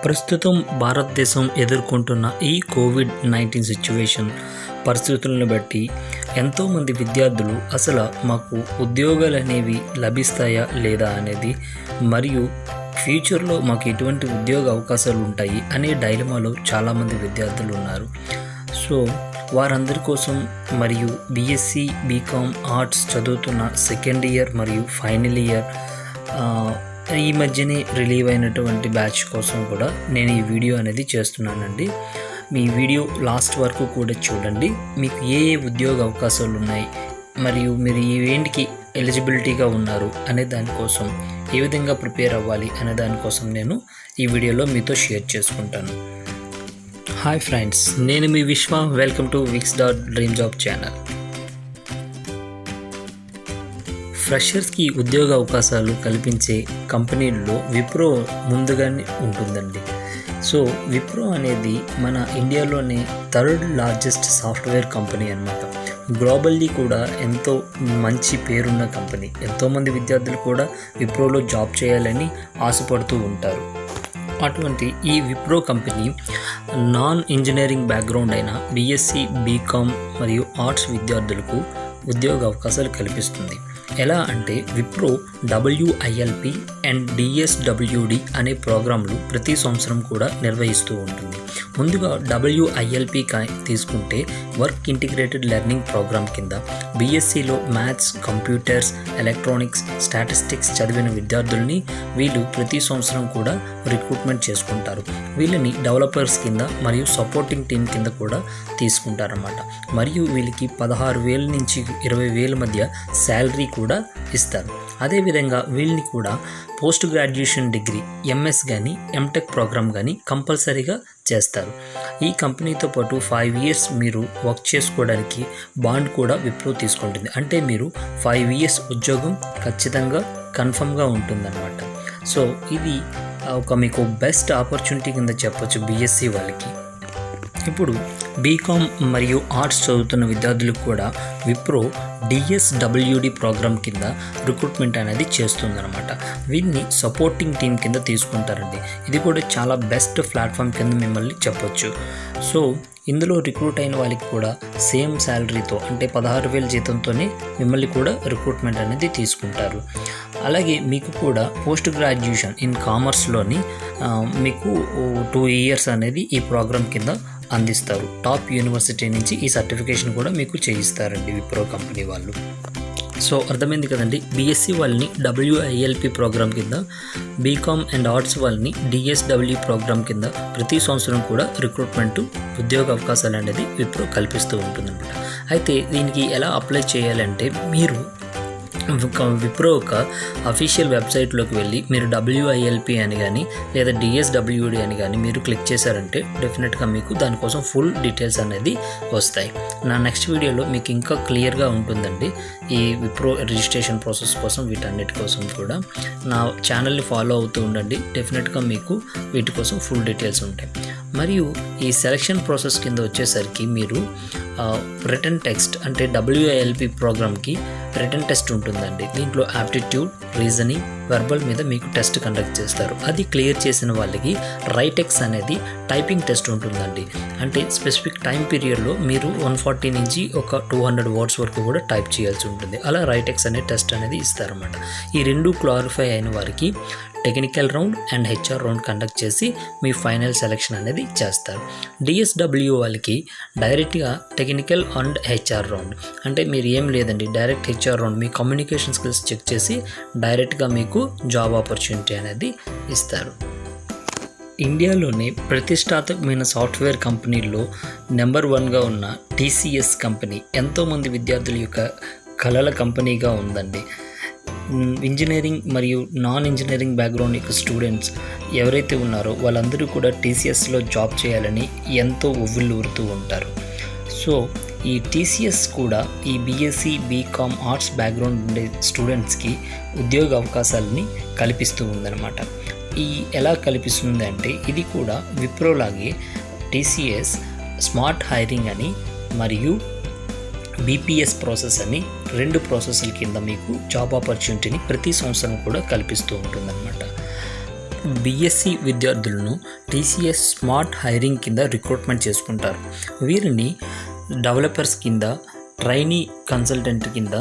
ప్రస్తుతం భారతదేశం ఎదుర్కొంటున్న ఈ కోవిడ్-19 సిచ్యువేషన్ పరిస్థితులను బట్టి ఎంతోమంది విద్యార్థులు అసలు మాకు ఉద్యోగాలు అనేవి లభిస్తాయా లేదా అనేది, మరియు ఫ్యూచర్లో మాకు ఎటువంటి ఉద్యోగ అవకాశాలు ఉంటాయి అనే డైలమాలో చాలామంది విద్యార్థులు ఉన్నారు. సో వారందరి కోసం మరియు బీఎస్సీ బీకామ్ ఆర్ట్స్ చదువుతున్న సెకండ్ ఇయర్ మరియు ఫైనల్ ఇయర్ ఈ మధ్యనే రిలీవ్ అయినటువంటి బ్యాచ్ కోసం కూడా నేను ఈ వీడియో అనేది చేస్తున్నానండి. మీ వీడియో లాస్ట్ వరకు కూడా చూడండి. మీకు ఏ ఉద్యోగ అవకాశాలు ఉన్నాయి మరియు మీరు ఏంటికి ఎలిజిబిలిటీగా ఉన్నారు అనే దానికోసం, ఏ విధంగా ప్రిపేర్ అవ్వాలి అనే దానికోసం నేను ఈ వీడియోలో మీతో షేర్ చేసుకుంటాను. హాయ్ ఫ్రెండ్స్, నేను మీ Vishwa. Welcome to Wix.Dream Job channel. ఫ్రెషర్స్కి ఉద్యోగ అవకాశాలు కల్పించే కంపెనీల్లో విప్రో ముందుగానే ఉంటుందండి. సో విప్రో అనేది మన ఇండియాలోనే థర్డ్ లార్జెస్ట్ సాఫ్ట్వేర్ కంపెనీ అన్నమాట. గ్లోబల్లీ కూడా ఎంతో మంచి పేరున్న కంపెనీ. ఎంతోమంది విద్యార్థులు కూడా విప్రోలో జాబ్ చేయాలని ఆశపడుతూ ఉంటారు. అటువంటి ఈ Wipro company non engineering background అయిన బీఎస్సీ బీకామ్ మరియు ఆర్ట్స్ విద్యార్థులకు ఉద్యోగ అవకాశాలు కల్పిస్తుంది. ఎలా అంటే విప్రో WILP అండ్ DSWD అనే ప్రోగ్రాంలు ప్రతి సంవత్సరం కూడా నిర్వహిస్తూ ఉంటుంది. ముందుగా WILP తీసుకుంటే వర్క్ ఇంటిగ్రేటెడ్ లెర్నింగ్ ప్రోగ్రామ్ కింద బీఎస్సీలో మ్యాథ్స్, కంప్యూటర్స్, ఎలక్ట్రానిక్స్, స్టాటిస్టిక్స్ చదివిన విద్యార్థుల్ని వీళ్ళు ప్రతి సంవత్సరం కూడా రిక్రూట్మెంట్ చేసుకుంటారు. వీళ్ళని డెవలపర్స్ కింద మరియు సపోర్టింగ్ టీం కింద కూడా తీసుకుంటారన్నమాట. మరియు వీళ్ళకి 16,000 నుంచి 20,000 మధ్య శాలరీ కూడా ఇస్తారు. అదేవిధంగా వీళ్ళని కూడా పోస్ట్ గ్రాడ్యుయేషన్ డిగ్రీ MS కానీ MTech ప్రోగ్రామ్ కానీ కంపల్సరీగా చేస్తారు. ఈ కంపెనీతో పాటు 5 years మీరు వర్క్ చేసుకోవడానికి బాండ్ కూడా విప్రో తీసుకుంటుంది. అంటే మీరు 5 years ఉద్యోగం ఖచ్చితంగా కన్ఫర్మ్గా ఉంటుందన్నమాట. సో ఇది మీకు బెస్ట్ ఆపర్చునిటీ కింద చెప్పొచ్చు బీఎస్సీ వాళ్ళకి. ఇప్పుడు బీకామ్ మరియు ఆర్ట్స్ చదువుతున్న విద్యార్థులకు కూడా విప్రో DSWD ప్రోగ్రామ్ కింద రిక్రూట్మెంట్ అనేది చేస్తుందన్నమాట. వీటిని సపోర్టింగ్ టీం కింద తీసుకుంటారండి. ఇది కూడా చాలా బెస్ట్ ప్లాట్ఫామ్ కింద మిమ్మల్ని చెప్పొచ్చు. సో ఇందులో రిక్రూట్ అయిన వాళ్ళకి కూడా సేమ్ శాలరీతో, అంటే 16,000 జీతంతోనే మిమ్మల్ని కూడా రిక్రూట్మెంట్ అనేది తీసుకుంటారు. అలాగే మీకు కూడా పోస్ట్ గ్రాడ్యుయేషన్ ఇన్ కామర్స్లోని మీకు 2 years అనేది ఈ ప్రోగ్రామ్ కింద అందిస్తారు. టాప్ యూనివర్సిటీ నుంచి ఈ సర్టిఫికేషన్ కూడా మీకు చేయిస్తారండి విప్రో కంపెనీ వాళ్ళు. సో అర్థమైంది కదండి. బీఎస్సీ వాళ్ళని WILP ప్రోగ్రామ్ కింద, బీకామ్ అండ్ ఆర్ట్స్ వాళ్ళని DSW ప్రోగ్రామ్ కింద ప్రతి సంవత్సరం కూడా రిక్రూట్మెంట్, ఉద్యోగ అవకాశాలు అనేది విప్రో కల్పిస్తూ ఉంటుందన్నమాట. అయితే దీనికి ఎలా అప్లై చేయాలంటే, మీరు విప్రో ఒక అఫీషియల్ వెబ్సైట్లోకి వెళ్ళి మీరు WILP అని కానీ లేదా DSWD అని కానీ మీరు క్లిక్ చేశారంటే డెఫినెట్గా మీకు దానికోసం ఫుల్ డీటెయిల్స్ అనేది వస్తాయి. నా నెక్స్ట్ వీడియోలో మీకు ఇంకా క్లియర్గా ఉంటుందండి ఈ విప్రో రిజిస్ట్రేషన్ ప్రాసెస్ కోసం. వీటన్నిటి కోసం కూడా నా ఛానల్ని ఫాలో అవుతూ ఉండండి. డెఫినెట్గా మీకు వీటి కోసం ఫుల్ డీటెయిల్స్ ఉంటాయి. మరియు ఈ సెలక్షన్ ప్రాసెస్ కింద వచ్చేసరికి మీరు రిటన్ టెస్ట్, అంటే WILP ప్రోగ్రామ్కి రిటన్ టెస్ట్ ఉంటుందండి. దీంట్లో యాప్టిట్యూడ్, రీజనింగ్, వెర్బల్ మీద మీకు టెస్ట్ కండక్ట్ చేస్తారు. అది క్లియర్ చేసిన వాళ్ళకి రైటెక్స్ అనేది టైపింగ్ టెస్ట్ ఉంటుందండి. అంటే స్పెసిఫిక్ టైం పీరియడ్లో మీరు 140 నుంచి ఒక 200 words వరకు కూడా టైప్ చేయాల్సి ఉంటుంది. అలా రైటెక్స్ అనే టెస్ట్ అనేది ఇస్తారన్నమాట. ఈ రెండు క్లారిఫై అయిన వారికి technical round and HR round conduct చేసి మీ ఫైనల్ సెలెక్షన్ అనేది చేస్తారు. DSW వాళ్ళకి డైరెక్ట్గా టెక్నికల్ అండ్ HR రౌండ్, అంటే మీరు ఏం లేదండి, డైరెక్ట్ HR రౌండ్ మీ కమ్యూనికేషన్ స్కిల్స్ చెక్ చేసి డైరెక్ట్గా మీకు జాబ్ ఆపర్చునిటీ అనేది ఇస్తారు. ఇండియాలోనే ప్రతిష్టాత్మకమైన సాఫ్ట్వేర్ కంపెనీల్లో నెంబర్ 1గా ఉన్న TCS కంపెనీ ఎంతోమంది విద్యార్థుల యొక్క కలల కంపెనీగా ఉందండి. ఇంజనీరింగ్ మరియు నాన్ ఇంజనీరింగ్ బ్యాక్గ్రౌండ్ యొక్క స్టూడెంట్స్ ఎవరైతే ఉన్నారో వాళ్ళందరూ కూడా TCSలో జాబ్ చేయాలని ఎంతో ఉవ్విళ్ళూరుతూ ఉంటారు. సో ఈ TCS కూడా ఈ బీఎస్సీ బీకామ్ ఆర్ట్స్ బ్యాక్గ్రౌండ్ ఉండే స్టూడెంట్స్కి ఉద్యోగ అవకాశాలని కల్పిస్తూ ఉందన్నమాట. ఈ ఎలా కల్పిస్తుంది అంటే, ఇది కూడా విప్రోలాగే TCS స్మార్ట్ హైరింగ్ అని మరియు BPS ప్రాసెస్ అని 2 ప్రాసెస్ల కింద మీకు జాబ్ ఆపర్చునిటీని ప్రతి సంవత్సరం కూడా కల్పిస్తూ ఉంటుందన్నమాట. బీఎస్సీ విద్యార్థులను టీసీఎస్ స్మార్ట్ హైరింగ్ కింద రిక్రూట్మెంట్ చేసుకుంటారు. వీరిని డెవలపర్స్ కింద, ట్రైనీ కన్సల్టెంట్ కింద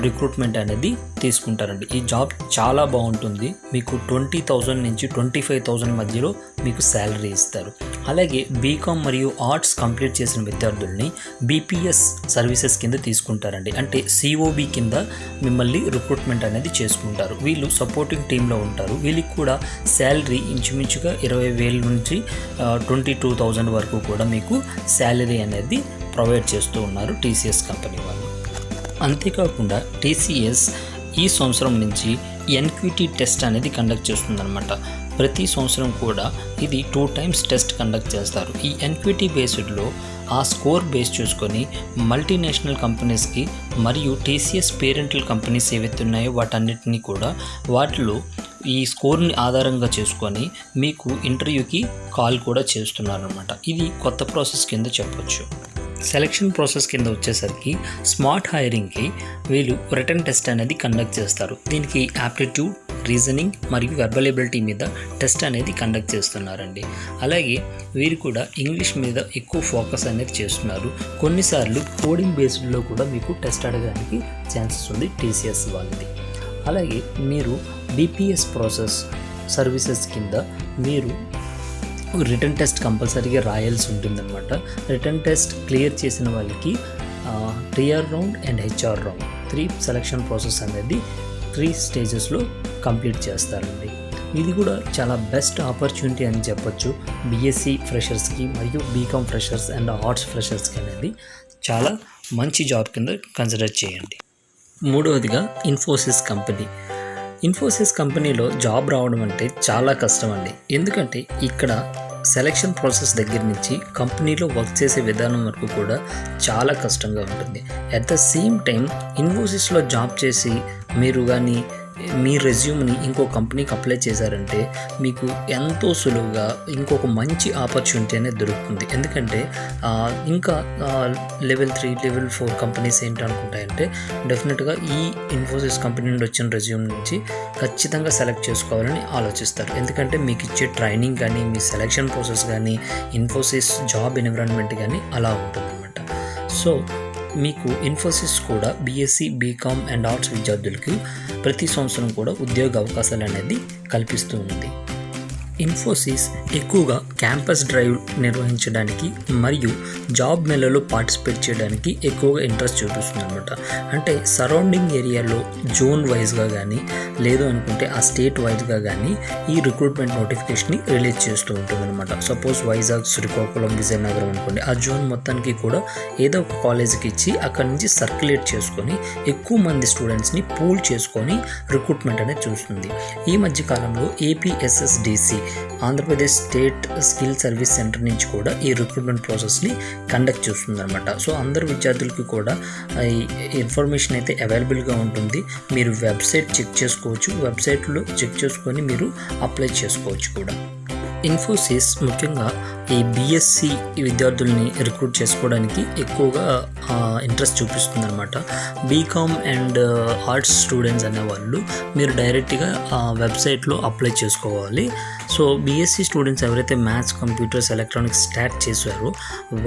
రిక్రూట్మెంట్ అనేది తీసుకుంటారండి. ఈ జాబ్ చాలా బాగుంటుంది. మీకు 20,000 నుంచి 25,000 మధ్యలో మీకు శాలరీ ఇస్తారు. అలాగే బీకామ్ మరియు ఆర్ట్స్ కంప్లీట్ చేసిన విద్యార్థుల్ని బీపీఎస్ సర్వీసెస్ కింద తీసుకుంటారండి. అంటే సిఓబి కింద మిమ్మల్ని రిక్రూట్మెంట్ అనేది చేసుకుంటారు. వీళ్ళు సపోర్టింగ్ టీంలో ఉంటారు. వీళ్ళకి కూడా శాలరీ ఇంచుమించుగా 20,000 నుంచి 22,000 వరకు కూడా మీకు శాలరీ అనేది ప్రొవైడ్ చేస్తూ ఉన్నారు టీసీఎస్ కంపెనీ వాళ్ళు. అంతేకాకుండా టీసీఎస్ ఈ సంవత్సరం నుంచి ఎన్క్యూటీ టెస్ట్ అనేది కండక్ట్ చేస్తుందన్నమాట. ప్రతి సంవత్సరం కూడా ఇది 2 times టెస్ట్ కండక్ట్ చేస్తారు. ఈ ఎన్క్యూటీ బేస్డ్లో ఆ స్కోర్ బేస్ చూసుకొని మల్టీనేషనల్ కంపెనీస్కి మరియు టీసీఎస్ పేరెంటల్ కంపెనీస్ ఏవైతే ఉన్నాయో వాటన్నిటినీ కూడా వాటిలో ఈ స్కోర్ని ఆధారంగా చేసుకొని మీకు ఇంటర్వ్యూకి కాల్ కూడా చేస్తున్నారన్నమాట. ఇది కొత్త ప్రాసెస్ కింద చెప్పొచ్చు. సెలక్షన్ ప్రాసెస్ కింద వచ్చేసరికి స్మార్ట్ హైరింగ్కి వీళ్ళు రిటన్ టెస్ట్ అనేది కండక్ట్ చేస్తారు. దీనికి యాప్టిట్యూడ్, రీజనింగ్ మరియు వెర్బల్ ఎబిలిటీ మీద టెస్ట్ అనేది కండక్ట్ చేస్తున్నారండి. అలాగే వీరు కూడా ఇంగ్లీష్ మీద ఎక్కువ ఫోకస్ అనేది చేస్తున్నారు. కొన్నిసార్లు కోడింగ్ బేస్డ్లో కూడా మీకు టెస్ట్ అడగడానికి ఛాన్సెస్ ఉంది టీసీఎస్ వాళ్ళది. అలాగే మీరు బీపీఎస్ ప్రాసెస్ సర్వీసెస్ కింద మీరు రిటర్న్ టెస్ట్ కంపల్సరీగా రాయాల్సి ఉంటుందన్నమాట. రిటర్న్ టెస్ట్ క్లియర్ చేసిన వాళ్ళకి TR round and HR round 3 selection process అనేది 3 స్టేజెస్లో కంప్లీట్ చేస్తారండి. ఇది కూడా చాలా బెస్ట్ ఆపర్చునిటీ అని చెప్పొచ్చు. బీఎస్సీ ఫ్రెషర్స్కి మరియు బీకామ్ ఫ్రెషర్స్ అండ్ ఆర్ట్స్ ఫ్రెషర్స్కి అనేది చాలా మంచి జాబ్ కింద కన్సిడర్ చేయండి. మూడవదిగా ఇన్ఫోసిస్ కంపెనీ. ఇన్ఫోసిస్ కంపెనీలో జాబ్ రావడం అంటే చాలా కష్టం అండి. ఎందుకంటే ఇక్కడ సెలక్షన్ ప్రాసెస్ దగ్గర నుంచి కంపెనీలో వర్క్ చేసే విధానం వరకు కూడా చాలా కష్టంగా ఉంటుంది. అట్ ద సేమ్ టైం ఇన్ఫోసిస్లో జాబ్ చేసి మీరు కానీ మీ రెజ్యూమ్ని ఇంకో కంపెనీకి అప్లై చేశారంటే మీకు ఎంతో సులువుగా ఇంకొక మంచి ఆపర్చునిటీ అనేది దొరుకుతుంది. ఎందుకంటే ఇంకా లెవెల్ 3, లెవెల్ 4 కంపెనీస్ ఏంటనుకుంటాయంటే డెఫినెట్గా ఈ ఇన్ఫోసిస్ కంపెనీ నుండి వచ్చిన రెజ్యూమ్ నుంచి ఖచ్చితంగా సెలెక్ట్ చేసుకోవాలని ఆలోచిస్తారు. ఎందుకంటే మీకు ఇచ్చే ట్రైనింగ్ కానీ, మీ సెలెక్షన్ ప్రాసెస్ కానీ, ఇన్ఫోసిస్ జాబ్ ఎన్విరాన్మెంట్ కానీ అలా ఉంటుందన్నమాట. సో మీకు ఇన్ఫోసిస్ కూడా బీఎస్సీ, బీకామ్ అండ్ ఆర్ట్స్ విద్యార్థులకు ప్రతి సంవత్సరం కూడా ఉద్యోగ అవకాశాలు అనేది కల్పిస్తూ ఉంది. ఇన్ఫోసిస్ ఎక్కువగా క్యాంపస్ డ్రైవ్ నిర్వహించడానికి మరియు జాబ్ మేళలో పార్టిసిపేట్ చేయడానికి ఎక్కువగా ఇంట్రెస్ట్ చూపిస్తుంది అనమాట. అంటే సరౌండింగ్ ఏరియాలో జోన్ వైజ్గా కానీ లేదు అనుకుంటే ఆ స్టేట్ వైజ్గా కానీ ఈ రిక్రూట్మెంట్ నోటిఫికేషన్ని రిలీజ్ చేస్తూ ఉంటుంది అనమాట. సపోజ్ వైజాగ్, శ్రీకాకుళం, విజయనగరం అనుకోండి, ఆ జోన్ మొత్తానికి కూడా ఏదో ఒక కాలేజీకి ఇచ్చి అక్కడి నుంచి సర్క్యులేట్ చేసుకొని ఎక్కువ మంది స్టూడెంట్స్ని పూల్ చేసుకొని రిక్రూట్మెంట్ అనేది చూస్తుంది. ఈ మధ్య కాలంలో APSSDC Andhra Pradesh state skill service centre నుంచి కూడా ఈ రిక్రూట్మెంట్ ప్రాసెస్ని కండక్ట్ చేస్తుందన్నమాట. సో అందరు విద్యార్థులకి కూడా ఈ ఇన్ఫర్మేషన్ అయితే అవైలబుల్గా ఉంటుంది. మీరు వెబ్సైట్ చెక్ చేసుకోవచ్చు. వెబ్సైట్లో చెక్ చేసుకొని మీరు అప్లై చేసుకోవచ్చు కూడా. ఇన్ఫోసిస్ ముఖ్యంగా ఈ బీఎస్సీ విద్యార్థుల్ని రిక్రూట్ చేసుకోవడానికి ఎక్కువగా ఇంట్రెస్ట్ చూపిస్తుంది అనమాట. బీకామ్ అండ్ ఆర్ట్స్ స్టూడెంట్స్ అనేవాళ్ళు మీరు డైరెక్ట్గా వెబ్సైట్లో అప్లై చేసుకోవాలి. సో బీఎస్సీ స్టూడెంట్స్ ఎవరైతే మ్యాథ్స్, కంప్యూటర్స్, ఎలక్ట్రానిక్స్ స్టార్ట్ చేశారో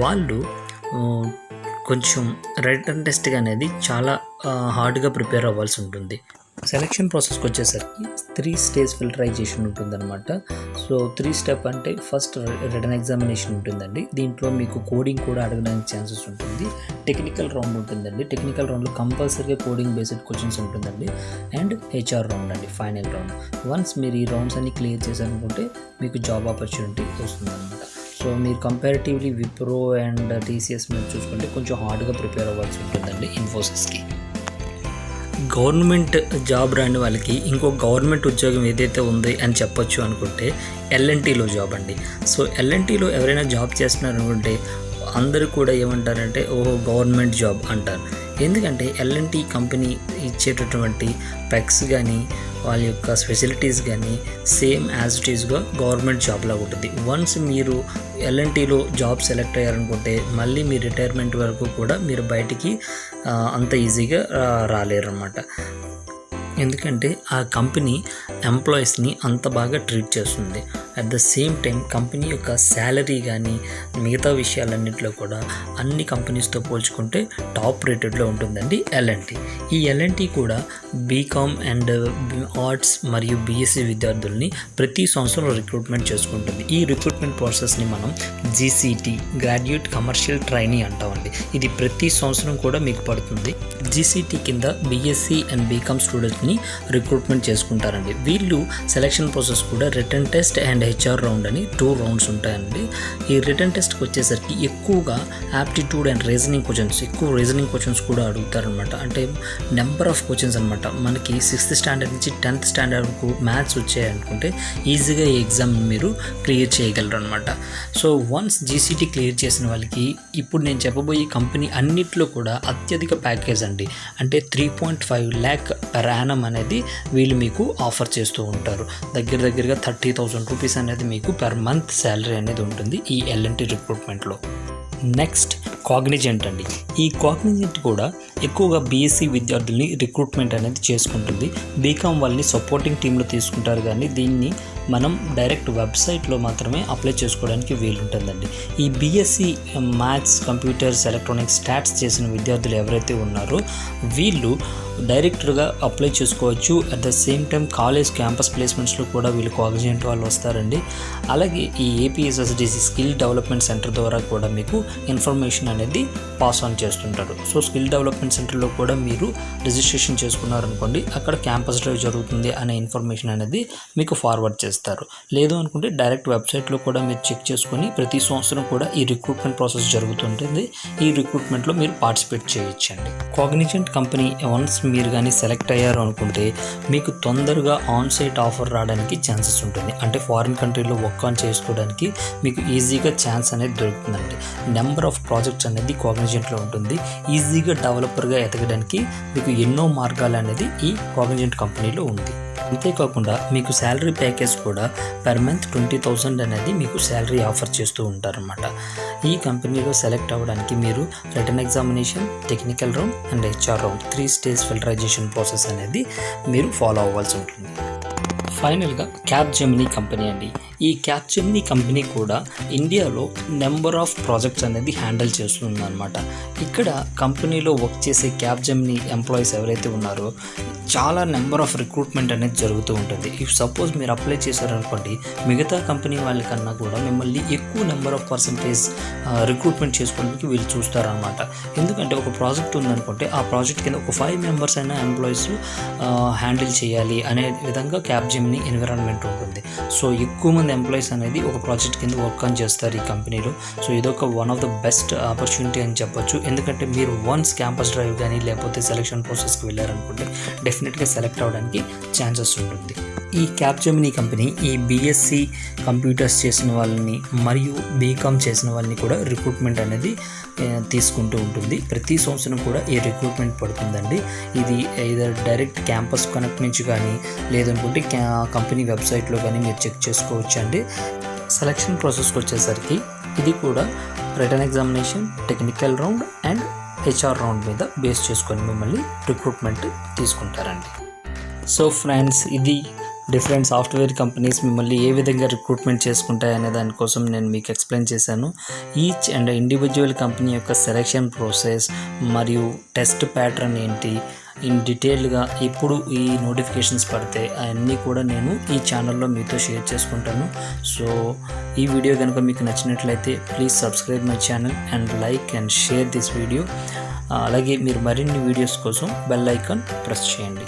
వాళ్ళు కొంచెం రిటన్ టెస్ట్ అనేది చాలా హార్డ్గా ప్రిపేర్ అవ్వాల్సి ఉంటుంది. సెలక్షన్ ప్రాసెస్కి వచ్చేసరికి 3 స్టేజ్ ఫిల్టరైజేషన్ ఉంటుందన్నమాట. సో 3 స్టెప్ అంటే ఫస్ట్ రిటన్ ఎగ్జామినేషన్ ఉంటుందండి. దీంట్లో మీకు కోడింగ్ కూడా అడగడానికి ఛాన్సెస్ ఉంటుంది. టెక్నికల్ రౌండ్ ఉంటుందండి. టెక్నికల్ రౌండ్లో కంపల్సరీగా కోడింగ్ బేస్డ్ క్వశ్చన్స్ ఉంటుందండి. అండ్ హెచ్ఆర్ రౌండ్ అండి, ఫైనల్ రౌండ్. వన్స్ మీరు ఈ రౌండ్స్ అన్ని క్లియర్ చేశారనుకుంటే మీకు జాబ్ ఆపర్చునిటీ వస్తుందన్నమాట. సో మీరు కంపారిటివ్లీ విప్రో అండ్ టీసీఎస్ మీద చూసుకుంటే కొంచెం హార్డ్గా ప్రిపేర్ అవ్వాల్సి ఉంటుందండి ఇన్ఫోసిస్కి. గవర్నమెంట్ జాబ్ రాని వాళ్ళకి ఇంకో గవర్నమెంట్ ఉద్యోగం ఏదైతే ఉంది అని చెప్పొచ్చు అనుకుంటే ఎల్ఎన్టీలో జాబ్ అండి. సో ఎల్ఎన్టీలో ఎవరైనా జాబ్ చేస్తున్నారు అనుకుంటే అందరూ కూడా ఏమంటారంటే ఓహో గవర్నమెంట్ జాబ్ అంటారు. ఎందుకంటే ఎల్ఎన్టీ కంపెనీ ఇచ్చేటటువంటి పెక్స్ కానీ వాళ్ళ యొక్క ఫెసిలిటీస్ కానీ సేమ్ యాజ్ ఇట్ ఈస్గా గవర్నమెంట్ జాబ్లా ఉంటుంది. వన్స్ మీరు ఎల్ఎన్టీలో జాబ్ సెలెక్ట్ అయ్యారనుకుంటే మళ్ళీ మీ రిటైర్మెంట్ వరకు కూడా మీరు బయటికి అంత ఈజీగా రాలేరు అన్నమాట. ఎందుకంటే ఆ కంపెనీ ఎంప్లాయీస్ని అంత బాగా ట్రీట్ చేస్తుంది. At the same time company యొక్క శాలరీ కానీ మిగతా విషయాలన్నింటిలో కూడా అన్ని కంపెనీస్తో పోల్చుకుంటే టాప్ రేటెడ్లో ఉంటుందండి ఎల్ఎన్టీ. ఈ ఎల్ఎన్టీ కూడా బీకామ్ అండ్ ఆర్ట్స్ మరియు బీఎస్సీ విద్యార్థుల్ని ప్రతి సంవత్సరం రిక్రూట్మెంట్ చేసుకుంటుంది. ఈ రిక్రూట్మెంట్ ప్రాసెస్ని మనం జీసీటీ, గ్రాడ్యుయేట్ కమర్షియల్ ట్రైనీ అంటామండి. ఇది ప్రతి సంవత్సరం కూడా మీకు పడుతుంది. జీసీటీ కింద బీఎస్సీ అండ్ బీకామ్ స్టూడెంట్స్ని రిక్రూట్మెంట్ చేసుకుంటారండి. వీళ్ళు సెలక్షన్ ప్రాసెస్ కూడా return test and HR round అని 2 రౌండ్స్ ఉంటాయండి. ఈ రిటర్న్ టెస్ట్కి వచ్చేసరికి ఎక్కువగా యాప్టిట్యూడ్ అండ్ రీజనింగ్ క్వశ్చన్స్ కూడా అడుగుతారనమాట. అంటే నెంబర్ ఆఫ్ క్వశ్చన్స్ అనమాట. మనకి 6th స్టాండర్డ్ నుంచి 10th స్టాండర్డ్ వరకు మ్యాథ్స్ వచ్చాయనుకుంటే ఈజీగా ఈ ఎగ్జామ్ మీరు క్లియర్ చేయగలరు అనమాట. సో వన్స్ జీసీటీ క్లియర్ చేసిన వాళ్ళకి ఇప్పుడు నేను చెప్పబోయే కంపెనీ అన్నిట్లో కూడా అత్యధిక ప్యాకేజ్ అండి. అంటే 3.5 lakh per annum అనేది వీళ్ళు మీకు ఆఫర్ చేస్తూ ఉంటారు. దగ్గరగా 30,000 రూపీస్ అనేది మీకు పర్ మంత్ శాలరీ అనేది ఉంటుంది ఈ ఎల్ఎన్టీ రిక్రూట్మెంట్లో. నెక్స్ట్ కాగ్నిజెంట్ అండి. ఈ కాగ్నిజెంట్ కూడా ఎక్కువగా బీఎస్సీ విద్యార్థుల్ని రిక్రూట్మెంట్ అనేది చేసుకుంటుంది. బీకామ్ వాళ్ళని సపోర్టింగ్ టీంలో తీసుకుంటారు, కానీ దీన్ని మనం డైరెక్ట్ వెబ్సైట్లో మాత్రమే అప్లై చేసుకోవడానికి వీలుంటుందండి. ఈ BSc maths, computers, electronics, stats చేసిన విద్యార్థులు ఎవరైతే ఉన్నారో వీళ్ళు డైరెక్ట్గా అప్లై చేసుకోవచ్చు. At the same time college campus ప్లేస్మెంట్స్లో కూడా వీళ్ళు కాగ్నిజెంట్ వాళ్ళు వస్తారండి. అలాగే ఈ ఏపీఎస్ఎస్డిసి స్కిల్ డెవలప్మెంట్ సెంటర్ ద్వారా కూడా మీకు ఇన్ఫర్మేషన్ అనేది పాస్ ఆన్ చేస్తుంటారు. సో స్కిల్ డెవలప్మెంట్ సెంటర్లో కూడా మీరు రిజిస్ట్రేషన్ చేసుకున్నారనుకోండి, అక్కడ క్యాంపస్ డ్రైవ్ జరుగుతుంది అనే ఇన్ఫర్మేషన్ అనేది మీకు ఫార్వర్డ్ చేస్తారు. లేదు అనుకుంటే డైరెక్ట్ వెబ్సైట్లో కూడా మీరు చెక్ చేసుకొని ప్రతి సంవత్సరం కూడా ఈ రిక్రూట్మెంట్ ప్రాసెస్ జరుగుతుంటుంది. ఈ రిక్రూట్మెంట్లో మీరు పార్టిసిపేట్ చేయొచ్చండి. కాగ్నిజెంట్ కంపెనీ వన్స్ మీరు కానీ సెలెక్ట్ అయ్యారు అనుకుంటే మీకు తొందరగా ఆన్ సైట్ ఆఫర్ రావడానికి ఛాన్సెస్ ఉంటుంది. అంటే ఫారిన్ కంట్రీలో వర్క్ ఆన్ చేసుకోవడానికి మీకు ఈజీగా ఛాన్స్ అనేది దొరుకుతుందండి. నెంబర్ ఆఫ్ ప్రాజెక్ట్స్ అనేది కాగ్నిజెంట్లో ఉంటుంది. ఈజీగా డెవలపర్గా ఎదగడానికి మీకు ఎన్నో మార్గాలు అనేది ఈ కాగ్నిజెంట్ కంపెనీలో ఉంది. అంతేకాకుండా మీకు శాలరీ ప్యాకేజ్ కూడా పర్ మంత్ 20,000 అనేది మీకు శాలరీ ఆఫర్ చేస్తూ ఉంటారన్నమాట. ఈ కంపెనీలో సెలెక్ట్ అవ్వడానికి మీరు written examination, technical round and HR round 3 stage filterisation process అనేది మీరు ఫాలో అవ్వాల్సి ఉంటుంది. ఫైనల్గా క్యాప్జెమినీ కంపెనీ అండి. ఈ క్యాప్జెమినీ కంపెనీ కూడా ఇండియాలో నెంబర్ ఆఫ్ ప్రాజెక్ట్స్ అనేది హ్యాండిల్ చేస్తుందన్నమాట. ఇక్కడ కంపెనీలో వర్క్ చేసే క్యాప్జెమినీ ఎంప్లాయీస్ ఎవరైతే ఉన్నారో చాలా నెంబర్ ఆఫ్ రిక్రూట్మెంట్ అనేది జరుగుతూ ఉంటుంది. ఇఫ్ సపోజ్ మీరు అప్లై చేశారనుకోండి, మిగతా కంపెనీ వాళ్ళకన్నా కూడా మిమ్మల్ని ఎక్కువ నెంబర్ ఆఫ్ పర్సెంటేజ్ రిక్రూట్మెంట్ చేసుకోవడానికి వీళ్ళు చూస్తారనమాట. ఎందుకంటే ఒక ప్రాజెక్ట్ ఉందనుకుంటే ఆ ప్రాజెక్ట్ కింద ఒక 5 members అయినా ఎంప్లాయీస్ హ్యాండిల్ చేయాలి అనే విధంగా క్యాప్జెమినీ ఎన్విరాన్మెంట్ ఉంటుంది. సో ఎక్కువ మంది ఎంప్లాయీస్ అనేది ఒక ప్రాజెక్ట్ కింద వర్క్ ఆన్ చేస్తారు ఈ కంపెనీలో. సో ఇదొక one of the best opportunity అని చెప్పొచ్చు. ఎందుకంటే మీరు వన్స్ క్యాంపస్ డ్రైవ్ కానీ లేకపోతే సెలక్షన్ ప్రాసెస్కి వెళ్ళారనుకుంటే డెఫినెట్గా సెలెక్ట్ అవ్వడానికి ఛాన్సెస్ ఉంటుంది. ఈ క్యాప్జెమినీ కంపెనీ ఈ బీఎస్సీ కంప్యూటర్స్ చేసిన వాళ్ళని మరియు బీకామ్ చేసిన వాళ్ళని కూడా రిక్రూట్మెంట్ అనేది తీసుకుంటూ ఉంటుంది. ప్రతి సంవత్సరం కూడా ఈ రిక్రూట్మెంట్ పడుతుందండి. ఇది either డైరెక్ట్ క్యాంపస్ కనెక్ట్ నుంచి కానీ లేదనుకుంటే కంపెనీ వెబ్సైట్లో కానీ మీరు చెక్ చేసుకోవచ్చు అండి. సెలక్షన్ ప్రాసెస్కి వచ్చేసరికి ఇది కూడా written examination, technical round and HR round మీద బేస్ చేసుకొని మిమ్మల్ని రిక్రూట్మెంట్ తీసుకుంటారండి. సో ఫ్రెండ్స్, ఇది డిఫరెంట్ సాఫ్ట్వేర్ కంపెనీస్ మిమ్మల్ని ఏ విధంగా రిక్రూట్మెంట్ చేసుకుంటాయనే దానికోసం నేను మీకు ఎక్స్ప్లెయిన్ చేశాను. ఈచ్ అండ్ ఇండివిజువల్ కంపెనీ యొక్క సెలెక్షన్ ప్రాసెస్ మరియు టెస్ట్ ప్యాటర్న్ ఏంటి ఇన్ డీటెయిల్గా ఎప్పుడు ఈ నోటిఫికేషన్స్ పడతాయి అవన్నీ కూడా నేను ఈ ఛానల్లో మీతో షేర్ చేసుకుంటాను. సో ఈ వీడియో కనుక మీకు నచ్చినట్లయితే please subscribe my channel and like and share this video. అలాగే మీరు మరిన్ని వీడియోస్ కోసం బెల్ ఐకాన్ ప్రెస్ చేయండి.